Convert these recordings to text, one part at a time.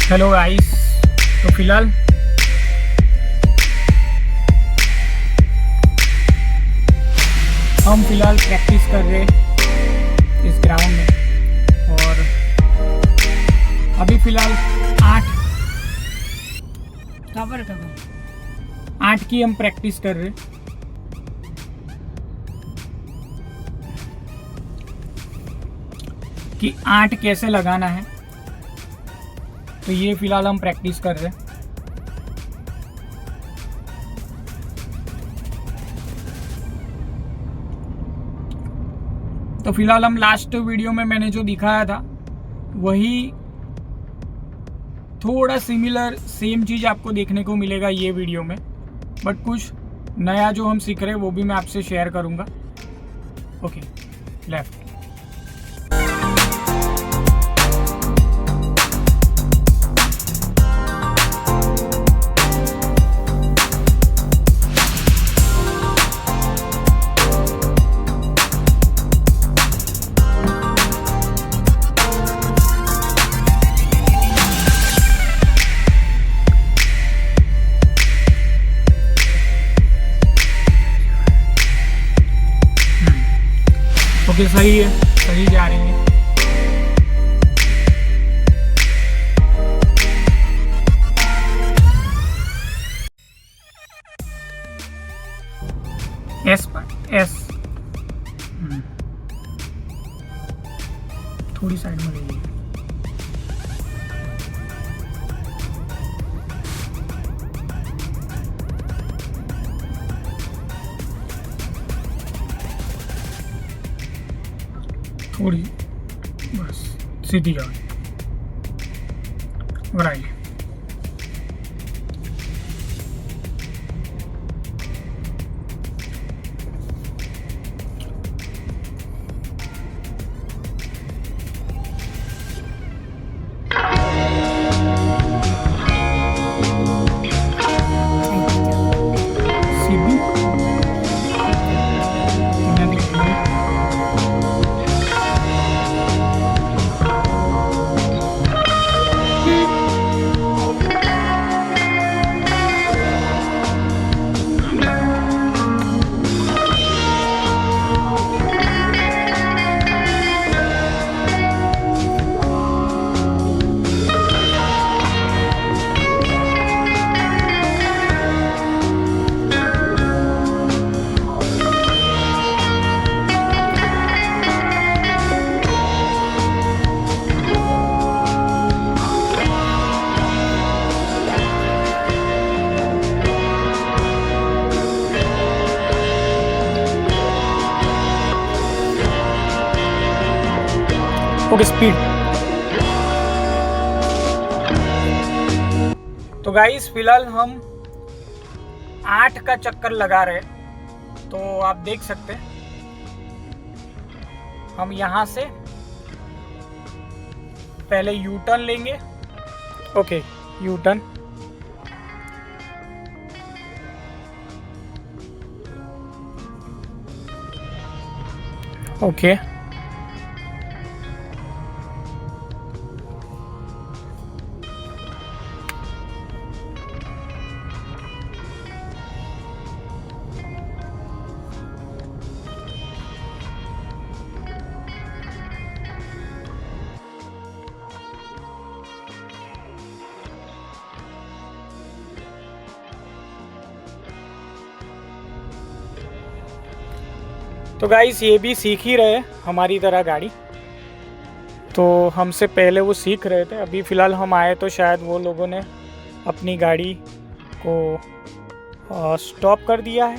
Hello guys. तो फिलहाल हम प्रैक्टिस कर रहे इस ग्राउंड में, और अभी फिलहाल 8 की हम प्रैक्टिस कर रहे, कि 8 कैसे लगाना है। तो ये फिलहाल हम प्रैक्टिस कर रहे। तो फिलहाल हम लास्ट वीडियो में मैंने जो दिखाया था वही थोड़ा सिमिलर सेम चीज़ आपको देखने को मिलेगा ये वीडियो में, बट कुछ नया जो हम सीख रहे हैं वो भी मैं आपसे शेयर करूँगा। Okay, left. ओके, सही है, सही जा रही है। एस पर एस, थोड़ी साइड में ले लीजिए। थोड़ी बस सीधी जाओ और आइए। सीधी ओके, स्पीड। तो गाइस फिलहाल हम 8 का चक्कर लगा रहे, तो आप देख सकते हैं हम यहाँ से पहले यू टर्न लेंगे। Okay, U turn. ओके, तो गाइस ये भी सीख ही रहे हमारी तरह गाड़ी। तो हमसे पहले वो सीख रहे थे, अभी फ़िलहाल हम आए तो शायद वो लोगों ने अपनी गाड़ी को स्टॉप कर दिया है।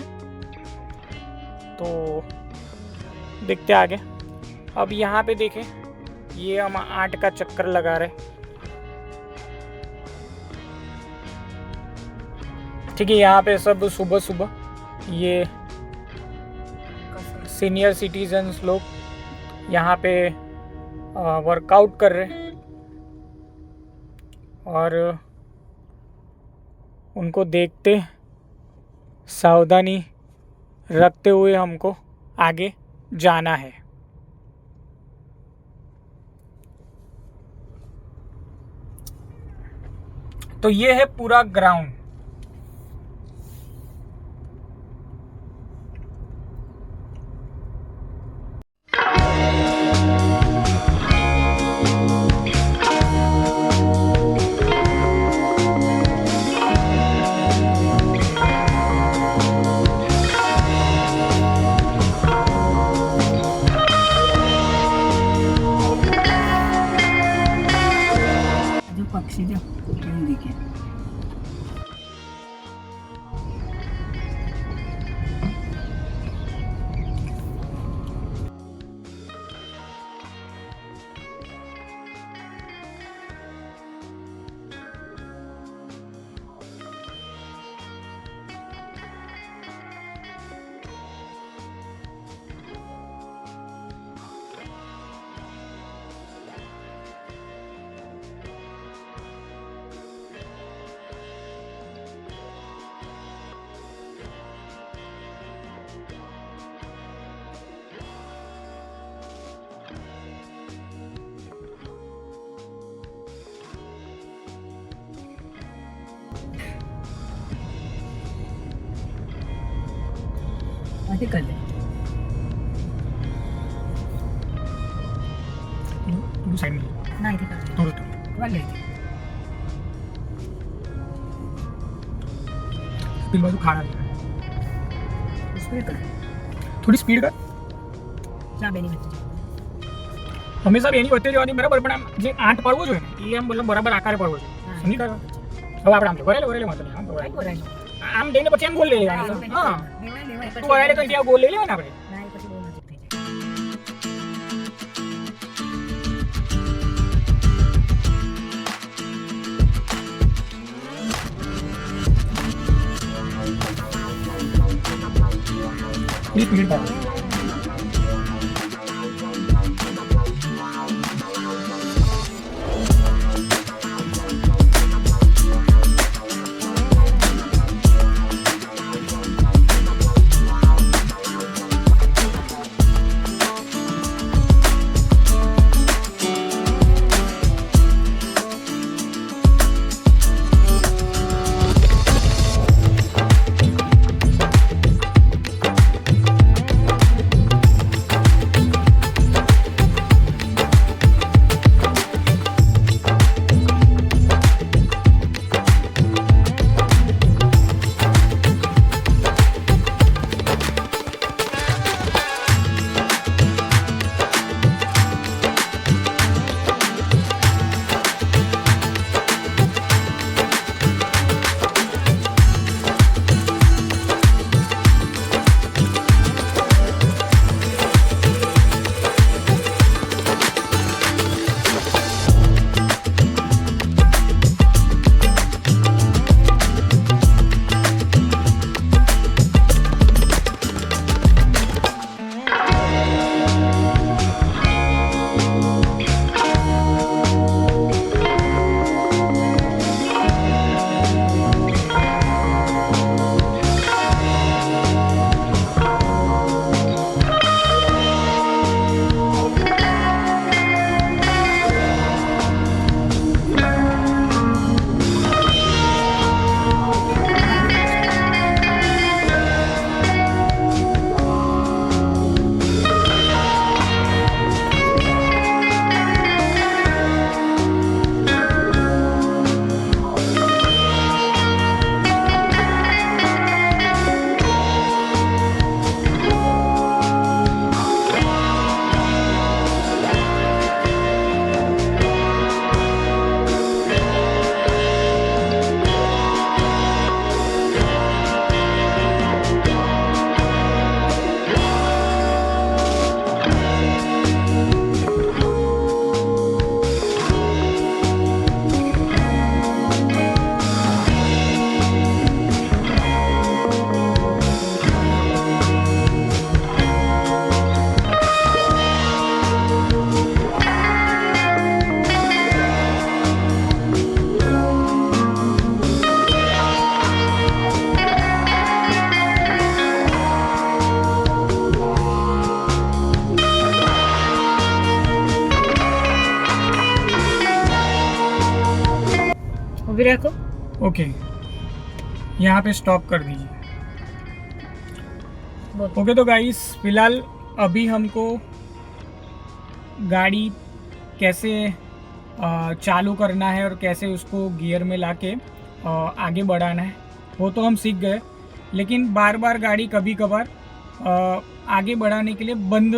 तो देखते आगे। अब यहाँ पे देखें, ये हम 8 का चक्कर लगा रहे। ठीक है, यहाँ पे सब सुबह सुबह ये सीनियर सिटीजन्स लोग यहाँ पे वर्कआउट कर रहे हैं, और उनको देखते सावधानी रखते हुए हमको आगे जाना है। तो ये है पूरा ग्राउंड। पक्षी जो दिखे कर ले साइड में ना इथे कर थोड़ा वाले तीन बाजू खाना स्पीड कर थोड़ी स्पीड कर જા બેની વચ્ચે હંમેશા એની વચ્ચે જવાની બરાબર, પણ આમ જે આંટ પડવો જોઈએ ને એ આમ મતલબ બરાબર આકારે પડવો જોઈએ, સમજી ગયો? હવે આપણે આમ વરેલે વાંધો નહીં, આમ જઈને પછી આમ ગોલ લઈ લેવાનું. હા તું વરેલે તો ત્યાં ગોલ લઈ લેવાય ને આપણે. થોડી સ્પીડ પાડો. ઊભી રાખો. ओके, यहाँ पे स्टॉप कर दीजिए। बोल। ओके तो गाइस, फिलहाल अभी हमको गाड़ी कैसे चालू करना है और कैसे उसको गियर में लाके आगे बढ़ाना है वो तो हम सीख गए, लेकिन बार बार गाड़ी कभी कभार आगे बढ़ाने के लिए बंद,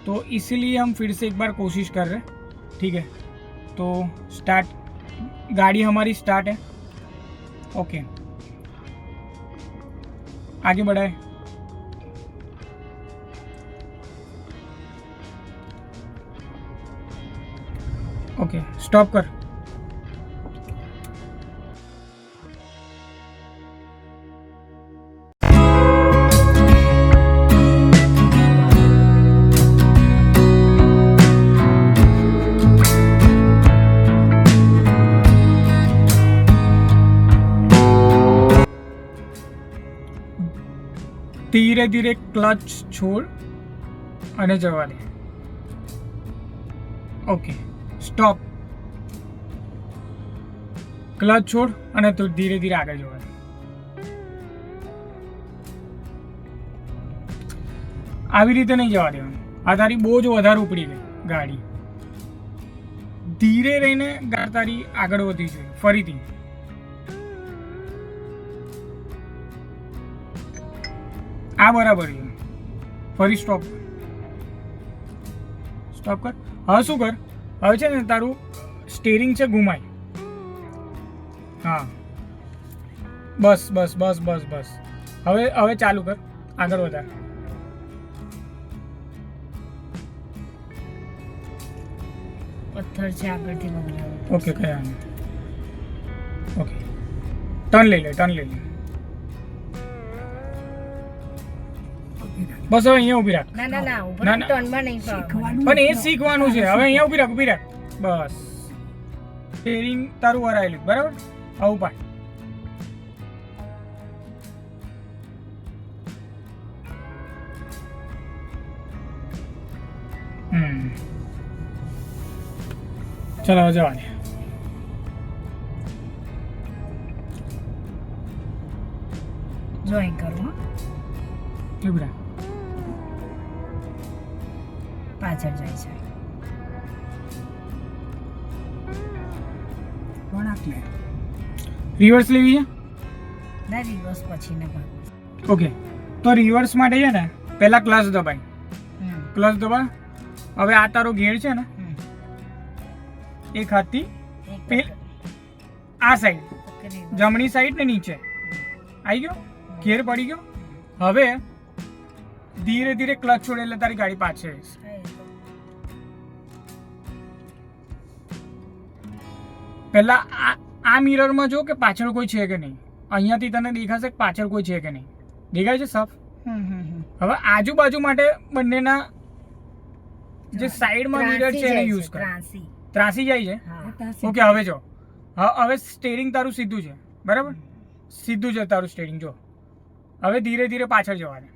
तो इसीलिए हम फिर से एक बार कोशिश कर रहे हैं। ठीक है, तो स्टार्ट, गाड़ी हमारी स्टार्ट है। ओके, आगे बढ़ाए। ओके, स्टॉप कर। ધીરે ધીરે ક્લચ છોડ અને જવા દે. Okay, stop. ક્લચ છોડ અને તું ધીરે ધીરે આગળ જવા દે. આવી રીતે નહીં જવા દેવાનું. આ તારી બહુ જ વધારે ઉપડી ગઈ ગાડી. ધીરે રહીને ગાડી તારી આગળ વધી જોઈએ. ફરીથી આ બરાબર છે. ફરી સ્ટોપ. સ્ટોપ કર. હવે શું કર, હવે છે ને તારું સ્ટીરિંગ છે ઘુમાય. હા, બસ બસ બસ બસ બસ. હવે ચાલુ કર, આગળ વધાર. પથ્થર છે આગળથી બગડાવે. ઓકે, કયા નહીં. ઓકે, ટર્ન લઈ લે, ટર્ન લઈ લે. બસ હવે અહીંયા ઊભી રાખ. ના ના ના, ઉપર ના, ના. ટર્નમાં નહીં પાડવાનું. પણ એ શીખવાનું છે. હવે અહીંયા ઊભી રાખ, ઊભી રાખ. બસ, સ્ટીરિંગ તારું વરાયેલું બરાબર. આવું પાડ. ચલો હવે જવા દે. જોઈન કરું હો. ઊભી રાખ. પાછળ જાય છે. રિવર્સ લેવી છે. ના, રિવર્સ પછી ના ભાગ. ઓકે, તો રિવર્સ માટે છે ને પહેલા ક્લચ દબાય. ક્લચ દબા. હવે આ તારો ગેર છે ને એક હાથથી આ સાઈડ, જમણી સાઈડ ને નીચે આવી ગયો, ઘેર પડી ગયો. હવે ધીરે ધીરે ક્લચ છોડે એટલે તારી ગાડી પાછળ. પહેલા આ મિરરમાં જો કે પાછળ કોઈ છે કે નહીં. અહીંયાથી તને દેખાશે કે પાછળ કોઈ છે કે નહીં. દેખાય છે સાફ. હવે આજુબાજુ માટે બંનેના જે સાઈડમાં મિરર છે એને યુઝ કર. ત્રાસી જાય છે. ઓકે, હવે જો, હવે સ્ટીરિંગ તારું સીધું છે બરાબર. સીધું છે તારું સ્ટીરિંગ. જો હવે ધીરે ધીરે પાછળ જવા દે.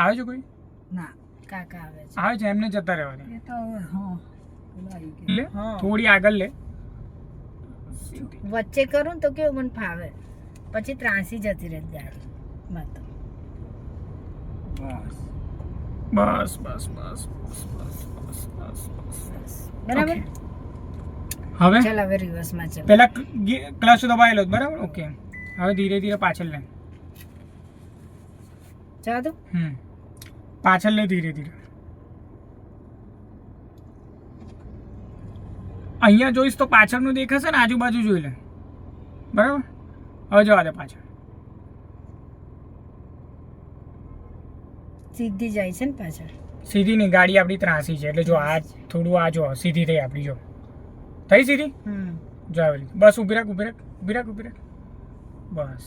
આવે છે કોઈ? ના, કાકા આવે છે. આવે છે, એમને જતા રહેવા દે. એ તો હા, લે, થોડી આગળ લે. વચ્ચે કરું ને તો કેવું મને ફાવે, પછી ત્રાસી જતી રહે ગાડી. બસ બસ બસ બસ બસ બસ બસ બસ. બરાબર. હવે ચાલ, હવે રિવર્સમાં ચાલ. પહેલા ક્લચ દબાયેલો જ બરાબર. ઓકે, હવે ધીરે ધીરે પાછળ લે. ચાલ તો પાછળ લે ધીરે ધીરે. અહીંયા જોઈશ તો પાછળનું દેખાશે ને, આજુબાજુ જોઈ લે બરાબર. હવે જવા દે પાછળ. સીધી જાય છે ને પાછળ. સીધી નહીં, ગાડી આપણી ત્રાસી છે એટલે જો આ થોડું આ જો સીધી થઈ આપણી. જો થઈ સીધી. જો આવી રીતે. બસ ઊભી રાખ, ઊભી રાખ, ઊભી રાખ, ઊભી રાખ. બસ,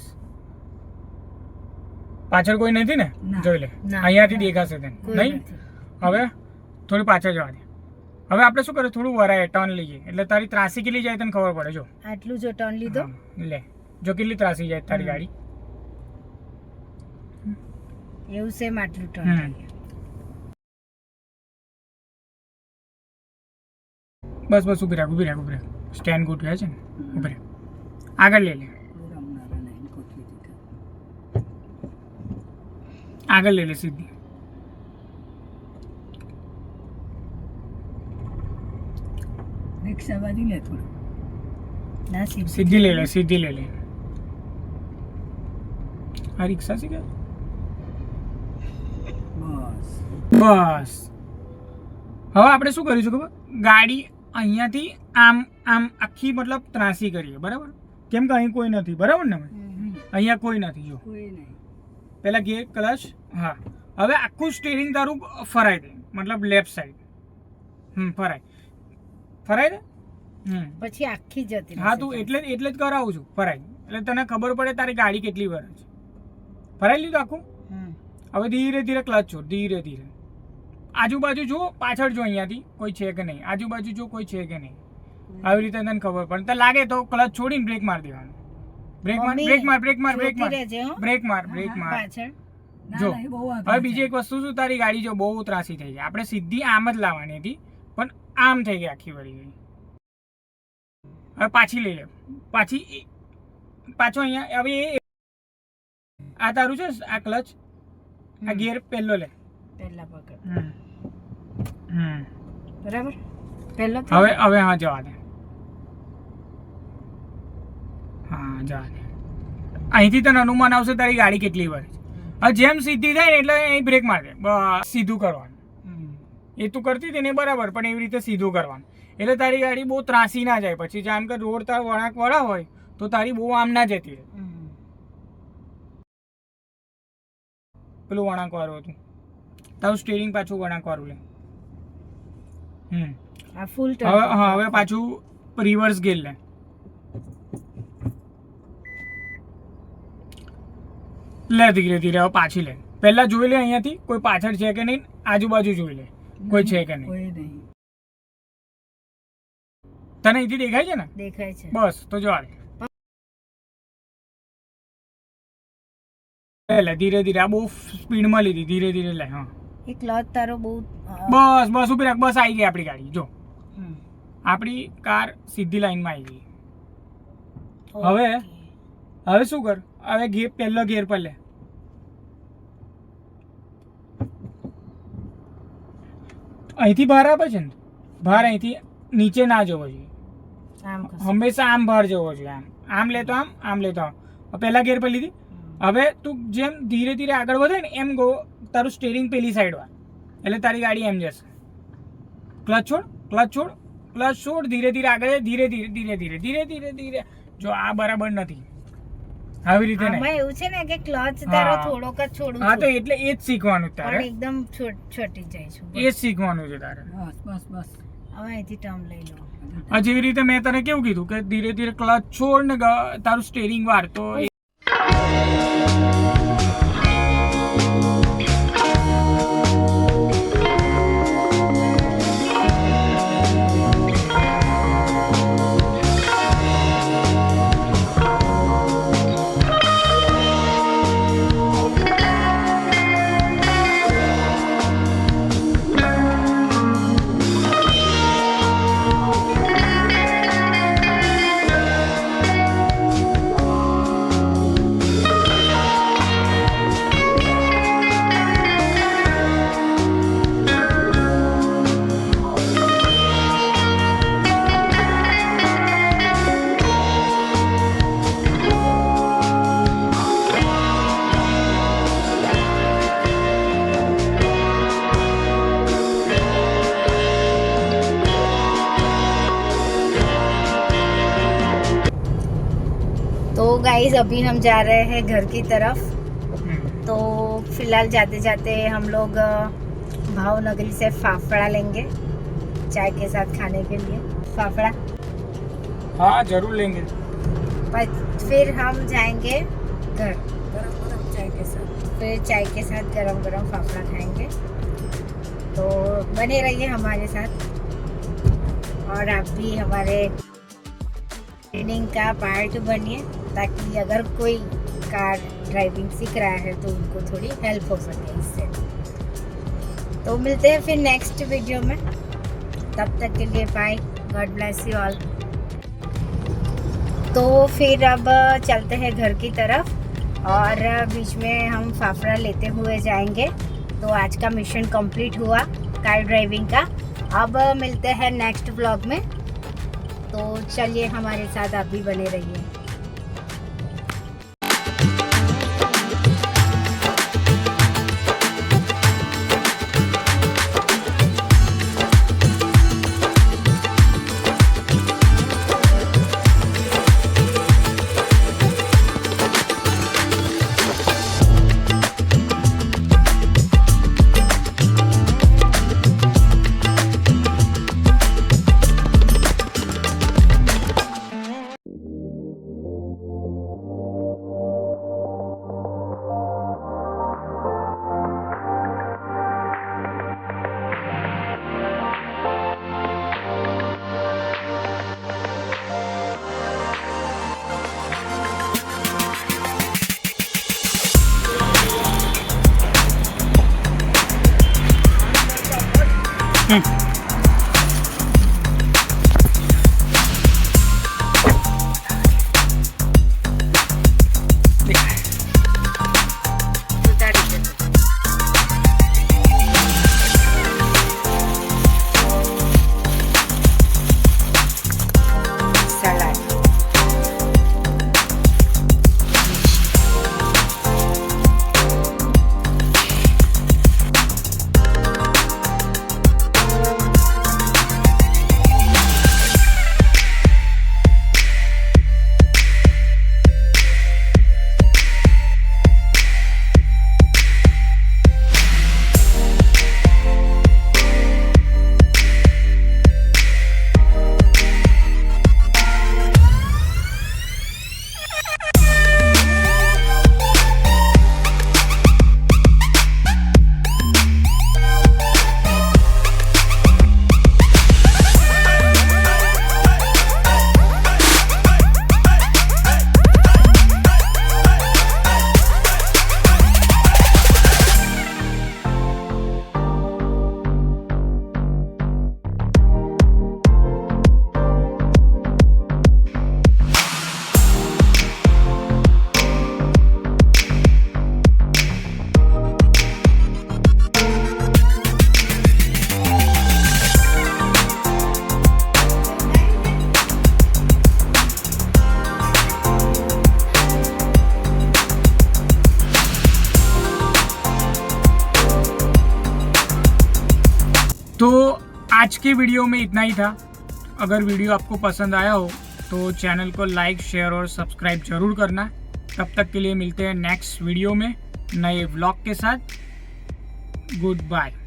પાછળ કોઈ નથી ને, જોઈ લે. અહીંયાથી દેખાશે તને નહીં. હવે થોડી પાછળ જવા દે. હવે આપણે શું કરીએ, થોડું વરાય, ટર્ન લઈએ એટલે તારી ત્રાસી કેટલી જાય તને ખબર પડે. જો આટલું જો ટર્ન લીધો લે, જો કેટલી ત્રાસી જાય તારી ગાડી. એવું સેમ આટલું ટર્ન. બસ બસ ઉભી રાખ ઉભી રાખ ઉભી રાખ સ્ટેન્ડ ગોઠવ્યા છે ને ઉભી રાખ આગળ લઈ લે આગળ લઈ લે સીધી રિક્ષા બાજુ લે થોડું ના સીધી લઈ લે સીધી લઈ લે આ રિક્ષા છે કે બસ હવે આપણે શું કરીશું ખબર ગાડી અહીંયાથી આમ આમ આખી મતલબ ત્રાસી કરીએ બરાબર કેમ કે અહીં કોઈ નથી બરાબર ને અહીંયા કોઈ નથી જો પહેલા ગિયર ક્લચ હા હવે આખું સ્ટીરિંગ તારું ફરાય દે મતલબ લેફ્ટ સાઈડ ફરાય દે પછી આખી જતી હા તું એટલે જ કરાવું છું ફરાય એટલે તને ખબર પડે તારી ગાડી કેટલી વાર છે ફરાઈ લીધું આખું હવે ધીરે ધીરે ક્લચ છોડ ધીરે ધીરે આજુબાજુ જો પાછળ જો અહીંયાથી કોઈ છે કે નહીં આજુબાજુ જો કોઈ છે કે નહીં આવી રીતે તને ખબર પડે તો લાગે તો ક્લચ છોડીને બ્રેક માર દેવાનું બ્રેક માર જો હવે બીજી એક વસ્તુ શું તારી ગાડી જો બહુ ત્રાસી થઈ ગઈ આપણે સીધી આમ જ લાવવાની હતી પણ આમ થઈ ગઈ આખી વળી ગઈ હવે પાછી લઈ લે પાછો અહીંયા હવે આ તારું છે આ ક્લચ આ ગિયર પહેલો લે પહેલા પકડ બરાબર પહેલો હવે હા જવા દે હા જવા દે અહીંથી તને અનુમાન આવશે તારી ગાડી કેટલી વાર હવે જેમ સીધી થાય ને એટલે અહીં બ્રેક માર દે બસ સીધું કરવાનું એ તું કરતી હતી ને બરાબર પણ એવી રીતે સીધું કરવાનું એટલે તારી ગાડી બહુ ત્રાસી ના જાય પછી જેમ કે રોડ તાર વળાંક વાળા હોય તો તારી બહુ આમ ના જતી રહે પેલું વળાંક વાળું હતું તારું સ્ટીરિંગ પાછું વળાંક વાળું લે આ ફૂલ હવે પાછું રિવર્સ ગેર લે ધીરે ધીરે હવે પાછી લે પહેલા જોઈ લે અહીંયાથી કોઈ પાછળ છે કે નહીં આજુબાજુ જોઈ લે કોઈ છે કે નહીં તને અહીંથી દેખાય છે ને દેખાય છે બસ તો જવા દે લે ધીરે ધીરે આ બહુ સ્પીડમાં લીધી ધીરે ધીરે લે હા એ ક્લચ તારો બહુ બસ ઉભી રાખ બસ આવી ગઈ આપણી ગાડી જો આપણી કાર સીધી લાઈનમાં આવી ગઈ હવે શું કર હવે પહેલો ગિયર પર લે અહીંથી બહાર આપે છે ને બહાર અહીંથી નીચે ના જવો જોઈએ હંમેશા આમ બહાર જવો જોઈએ આમ લેતો આમ લેતો આમ પહેલા ગિયર પર લીધી હવે તું જેમ ધીરે ધીરે આગળ વધે ને એમ તારું સ્ટીરિંગ પેલી સાઈડ વાર એટલે તારી ગાડી એમ જશે ક્લચ છોડ ધીરે ધીરે આગળ ધીરે ધીરે જો આ બરાબર નથી આવી રીતે નહીં એવું છે ને કે ક્લચ તારો થોડોક જ છોડું હા તો એટલે એ જ શીખવાનું તારે એકદમ છોટી જાય છે એ જ શીખવાનું છે તારે બસ હવે અહીંથી ટર્મ લઈ લો હા જેવી રીતે મેં તને કેવું કીધું કે ધીરે ધીરે ક્લચ છોડ ને તારું સ્ટીરિંગ વાર તો गाइस अभी हम जा रहे हैं घर की तरफ। तो फिलहाल जाते जाते हम लोग भावनगरी से फाफड़ा लेंगे चाय के साथ खाने के लिए। फाफड़ा हाँ जरूर लेंगे। फिर हम जाएंगे घर गरम चाय के साथ, फिर चाय के साथ गरम गरम फाफड़ा खाएंगे। तो बने रहिए हमारे साथ और आप भी हमारे ट्रेनिंग का पार्ट बनिए, ताकि अगर कोई कार ड्राइविंग सीख रहा है तो उनको थोड़ी हेल्प हो सके इससे। तो मिलते हैं फिर नेक्स्ट वीडियो में, तब तक के लिए bye. God bless you all. तो फिर अब चलते हैं घर की तरफ और बीच में हम फाफड़ा लेते हुए जाएंगे। तो आज का मिशन कंप्लीट हुआ कार ड्राइविंग का। अब मिलते हैं नेक्स्ट व्लॉग में, तो चलिए हमारे साथ आप भी बने रहिए। तो आज के वीडियो में इतना ही था। अगर वीडियो आपको पसंद आया हो तो चैनल को लाइक, शेयर और सब्सक्राइब जरूर करना। तब तक के लिए मिलते हैं नेक्स्ट वीडियो में नए व्लॉग के साथ। Good bye.